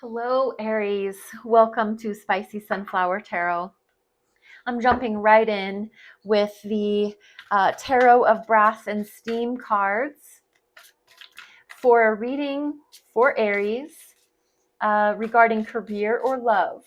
Hello, Aries. Welcome to Spicy Sunflower Tarot. I'm jumping right in with the Tarot of Brass and Steam cards for a reading for Aries regarding career or love.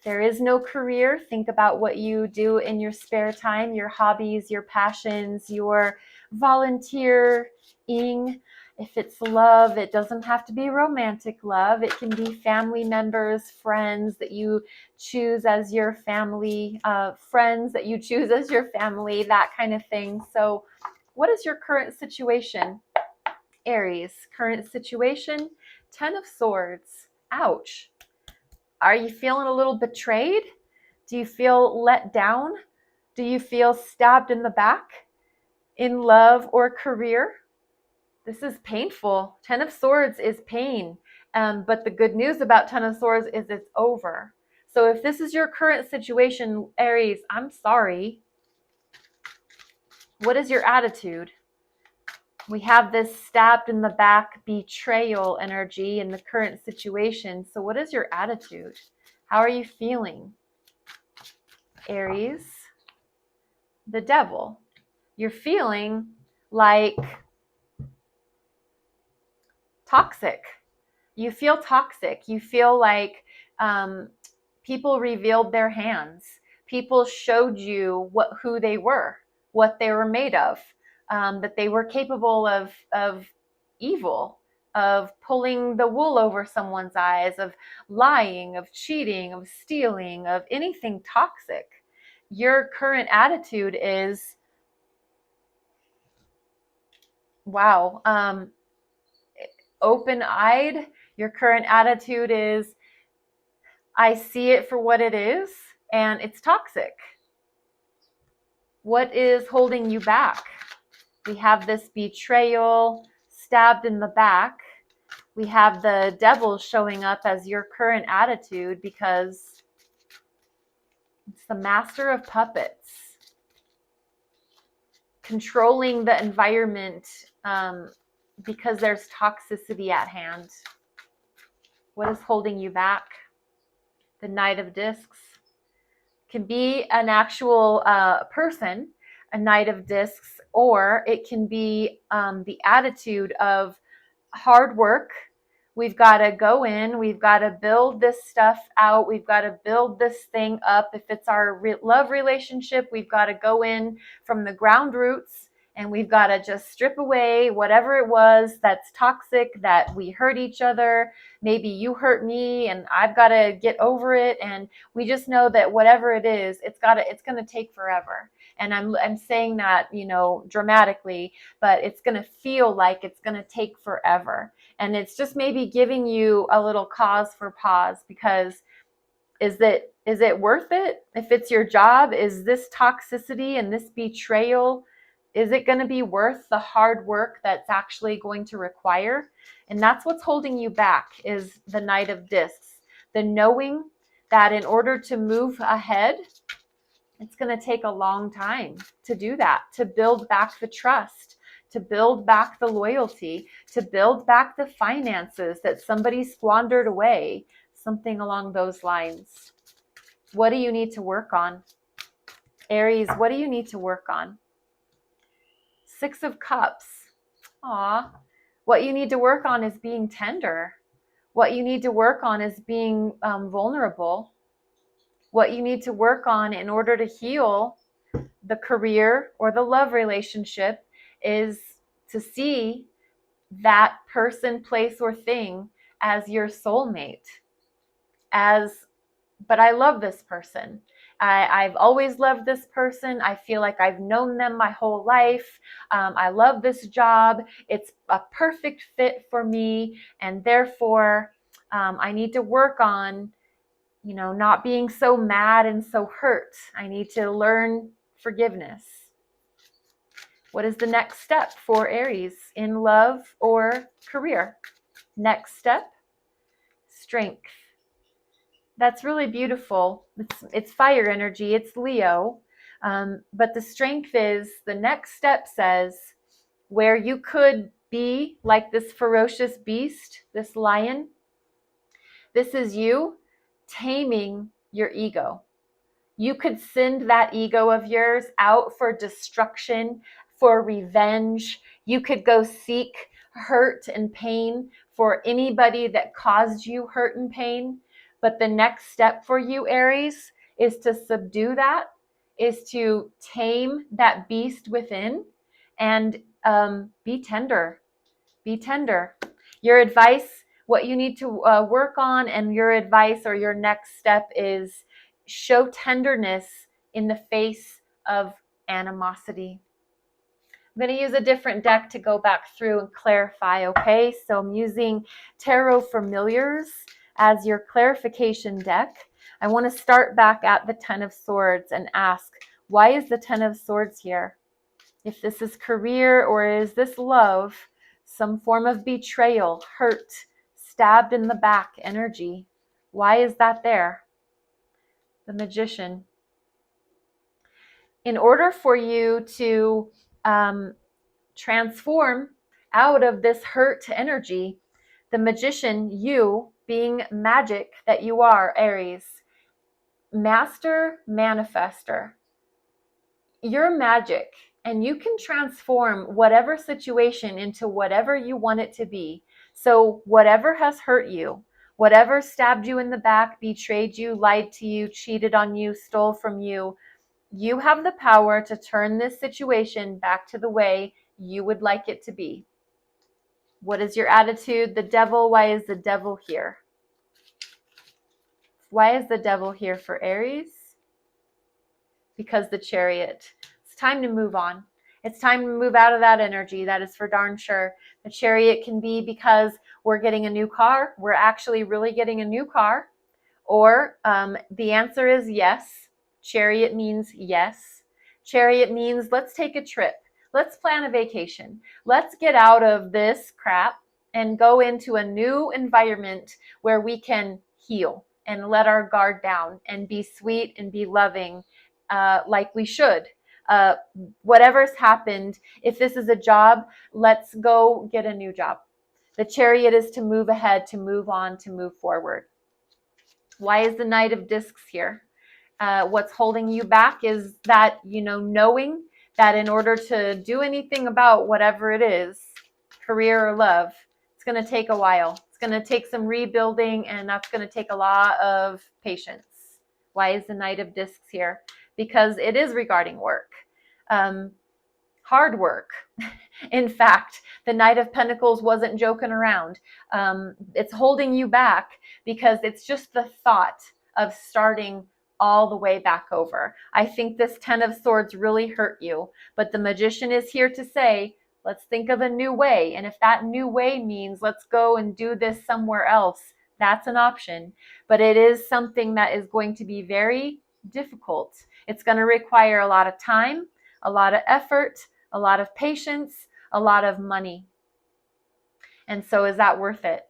There is no career. Think about what you do in your spare time, your hobbies, your passions, your volunteering. If it's love, it doesn't have to be romantic love. It can be family members, friends that you choose as your family, friends that you choose as your family, that kind of thing. So, what is your current situation, Aries? Current situation, Ten of Swords. Ouch. Are you feeling a little betrayed? Do you feel let down? Do you feel stabbed in the back in love or career? This is painful. Ten of Swords is pain. But the good news about Ten of Swords is it's over. So if this is your current situation, Aries, I'm sorry. What is your attitude? We have this stabbed in the back betrayal energy in the current situation. So what is your attitude? How are you feeling? Aries, the Devil. You're feeling like toxic. You feel toxic. You feel like people revealed their hands. People showed you who they were, what they were made of, that they were capable of evil, of pulling the wool over someone's eyes, of lying, of cheating, of stealing, of anything toxic. Your current attitude is, wow, open-eyed. Your current attitude is, I see it for what it is, and it's toxic. What is holding you back? We have this betrayal, stabbed in the back. We have the Devil showing up as your current attitude because it's the Master of Puppets. Controlling the environment because there's toxicity at hand. What is holding you back? The Knight of Discs. Can be an actual person, a Knight of Discs, or it can be the attitude of hard work. We've got to go in, we've got to build this stuff out, we've got to build this thing up. If it's our love relationship, we've got to go in from the ground roots and we've got to just strip away whatever it was that's toxic, that we hurt each other. Maybe you hurt me and I've got to get over it. And we just know that whatever it is, it's going to take forever. And I'm saying that, dramatically, but it's going to feel like it's going to take forever. And it's just maybe giving you a little cause for pause, because is it worth it? If it's your job, is this toxicity and this betrayal, is it going to be worth the hard work that's actually going to require? And that's what's holding you back, is the Knight of Discs. The knowing that in order to move ahead, it's going to take a long time to do that, to build back the trust, to build back the loyalty, to build back the finances that somebody squandered away, something along those lines. What do you need to work on? Aries, what do you need to work on? Six of Cups. Aw. What you need to work on is being tender. What you need to work on is being vulnerable. What you need to work on in order to heal the career or the love relationship is to see that person, place, or thing as your soulmate. But I love this person. I've always loved this person. I feel like I've known them my whole life. I love this job. It's a perfect fit for me. And therefore, I need to work on, not being so mad and so hurt. I need to learn forgiveness. What is the next step for Aries in love or career? Next step, strength. That's really beautiful. It's fire energy. It's Leo. But the strength is, the next step says, where you could be like this ferocious beast, this lion, This is you taming your ego. You could send that ego of yours out for destruction, for revenge. You could go seek hurt and pain for anybody that caused you hurt and pain. But the next step for you, Aries, is to subdue that, is to tame that beast within, and be tender. Be tender. Your advice, what you need to work on, and your advice or your next step is show tenderness in the face of animosity. I'm going to use a different deck to go back through and clarify, okay? So I'm using Tarot Familiars as your clarification deck. I want to start back at the Ten of Swords and ask, why is the Ten of Swords here? If this is career or is this love, some form of betrayal, hurt, stabbed in the back energy, why is that there? The Magician. In order for you to transform out of this hurt energy, the Magician, you being magic that you are, Aries, master manifester, you're magic, and you can transform whatever situation into whatever you want it to be. So whatever has hurt you, whatever stabbed you in the back, betrayed you, lied to you, cheated on you, stole from you, you have the power to turn this situation back to the way you would like it to be. What is your attitude? The devil. Why is the devil here? Why is the devil here for Aries? Because the Chariot. It's time to move on. It's time to move out of that energy. That is for darn sure. The Chariot can be because we're getting a new car. We're actually really getting a new car. Or the answer is yes. Chariot means yes. Chariot means let's take a trip. Let's plan a vacation. Let's get out of this crap and go into a new environment where we can heal and let our guard down and be sweet and be loving like we should. Whatever's happened, if this is a job, let's go get a new job. The Chariot is to move ahead, to move on, to move forward. Why is the Knight of Discs here? What's holding you back is that, knowing that in order to do anything about whatever it is, career or love, it's going to take a while. It's going to take some rebuilding, and that's going to take a lot of patience. Why is the Knight of Discs here? Because it is regarding work. Hard work. In fact, the Knight of Pentacles wasn't joking around. It's holding you back because it's just the thought of starting all the way back over. I think this Ten of Swords really hurt you, but the Magician is here to say, let's think of a new way. And if that new way means let's go and do this somewhere else, that's an option. But it is something that is going to be very difficult. It's going to require a lot of time, a lot of effort, a lot of patience, a lot of money. And so is that worth it?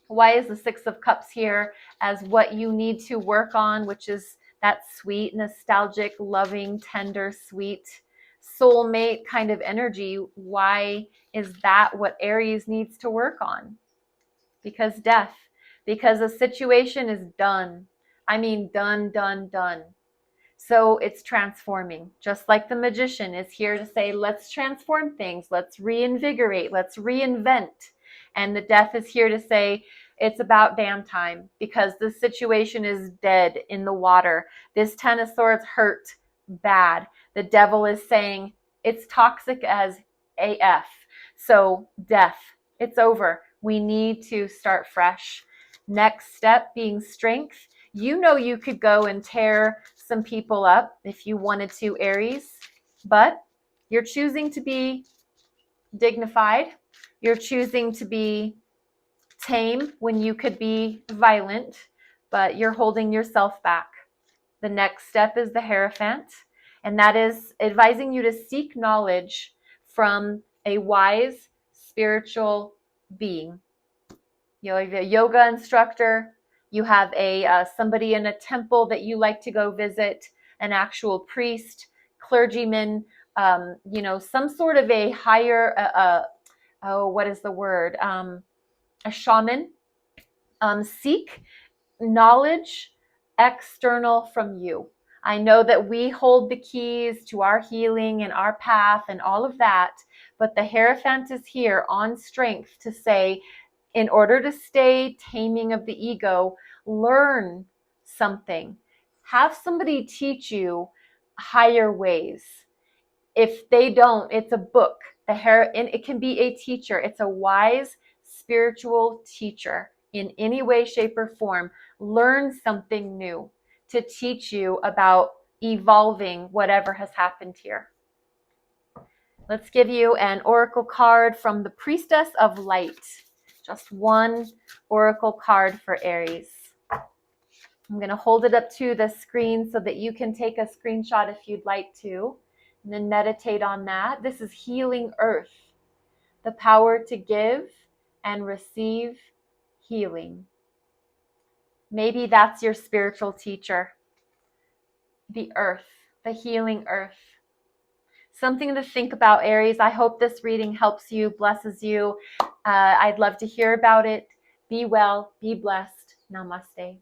Why is the Six of Cups here as what you need to work on, which is that sweet, nostalgic, loving, tender, sweet, soulmate kind of energy? Why is that what Aries needs to work on? Because death. Because a situation is done. I mean, done, done, done. So it's transforming. Just like the Magician is here to say, let's transform things. Let's reinvigorate. Let's reinvent. And the Death is here to say, it's about damn time, because the situation is dead in the water. This Ten of Swords hurt bad. The Devil is saying it's toxic as AF. So death, it's over. We need to start fresh. Next step being strength. You could go and tear some people up if you wanted to, Aries, but you're choosing to be dignified. You're choosing to be tame when you could be violent, but you're holding yourself back. The next step is the Hierophant, and that is advising you to seek knowledge from a wise spiritual being. You have a yoga instructor, you have somebody in a temple that you like to go visit, an actual priest, clergyman, some sort of a higher, what is the word? A shaman, Seek knowledge external from you. I know that we hold the keys to our healing and our path and all of that, but the Hierophant is here on strength to say, in order to stay taming of the ego, learn something. Have somebody teach you higher ways. If they don't, it's a book. And it can be a teacher. It's a wise spiritual teacher in any way, shape, or form. Learn something new to teach you about evolving whatever has happened here. Let's give you an oracle card from the Priestess of Light. Just one oracle card for Aries. I'm going to hold it up to the screen so that you can take a screenshot if you'd like to, and then meditate on that. This is Healing Earth, the power to give and receive healing. Maybe that's your spiritual teacher, the earth, the healing earth. Something to think about, Aries. I hope this reading helps you, blesses you. I'd love to hear about it. Be well, be blessed. Namaste.